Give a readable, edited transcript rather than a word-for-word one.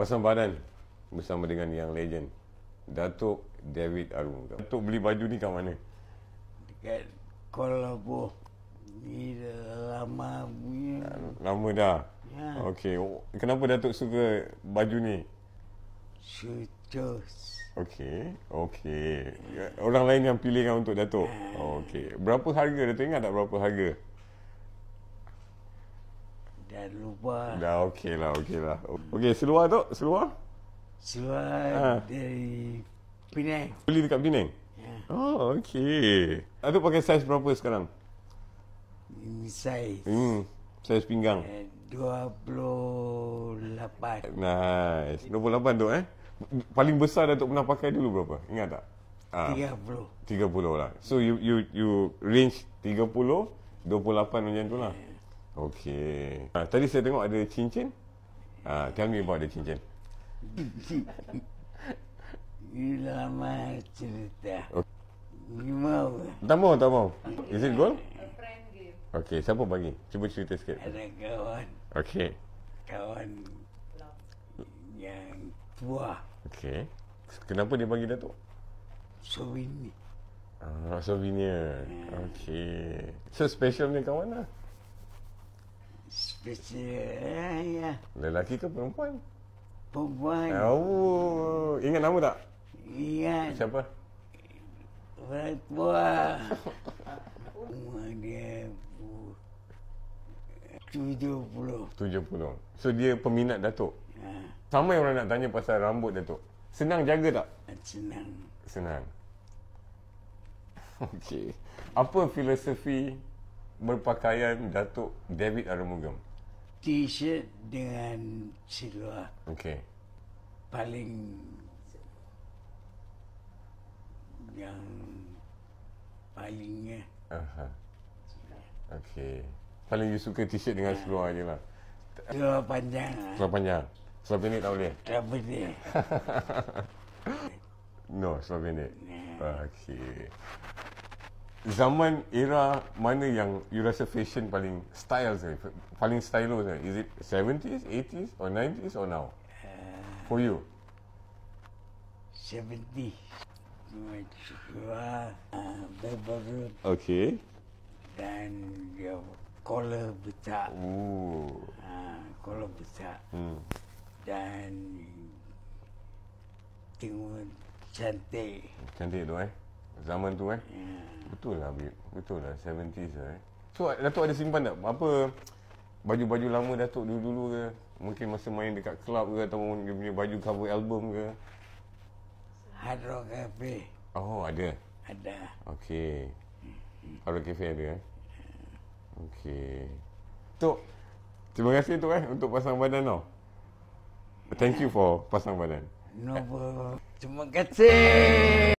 Pasang badan bersama dengan yang legend, Datuk David Arumugam. Datuk beli baju ni kat mana? Dekat Kuala Lumpur. Ni dah lama punya. Lama dah? Ya. Okey. Kenapa Datuk suka baju ni? Sucus. Okey. Orang lain yang pilihkan untuk Datuk? Okey. Berapa harga? Datuk ingat tak berapa harga? Dah lupa. Dah okey lah. Okey, seluar tu? Seluar dari Penang. Beli dekat Penang? Ya. Oh, okey. Datuk pakai saiz berapa sekarang? Ini saiz. Saiz pinggang. 28. Nice. 28 tu Paling besar Datuk pernah pakai dulu berapa? Ingat tak? 30. 30 lah. So you range 30, 28 macam tu lah. Okey. Tadi saya tengok ada cincin. Tell me about the cincin. Ini lama cerita. Okay. Ini mau. Tak mau. Is it gold? Okey, siapa bagi? Cuba cerita sikit. Ada kawan. Okey. Kawan yang tua. Okey. Kenapa dia bagi Datuk? Souvenir. Souvenir. Okey. So special punya kawan lah. Spesial ya. Lelaki ke perempuan? Perempuan. Oh, ingat nama tak? Ingat. Siapa? Orang tua. Umur dia 70. 70. So dia peminat Datuk. Ha, Ramai orang nak tanya pasal rambut Datuk. Senang jaga tak? senang. Senang. Okey. Apa filosofi berpakaian Datuk David Arumugam? T-shirt dengan seluar. Okey. Paling yang palingnya Aha. Okey. Paling you suka t-shirt dengan seluar je lah. seluar panjang. Seluar panjang. Seluar pendek tak boleh? Tak boleh. No, seluar pendek. Okey. Zaman era mana yang you rasa fashion paling style sekali? Paling stylo sekali? Is it 70s, 80s or 90s or now? For you? 70. Cuma seluar berberut Okey. dan dia collar besar. Ooh. Collar besar. Dan tengok cantik. Cantik tu Zaman tu Betul lah Bib. Betul lah 70s lah So Datuk ada simpan tak apa baju-baju lama Datuk dulu-dulu ke? Mungkin masa main dekat club ke ataupun dia punya baju cover album ke? Hard Rock Cafe Oh ada. ada. Okey. Hard Cafe ada Okey. Tok, terima kasih Tok untuk pasang badan tau. Thank you for pasang badan. No problem. Terima kasih.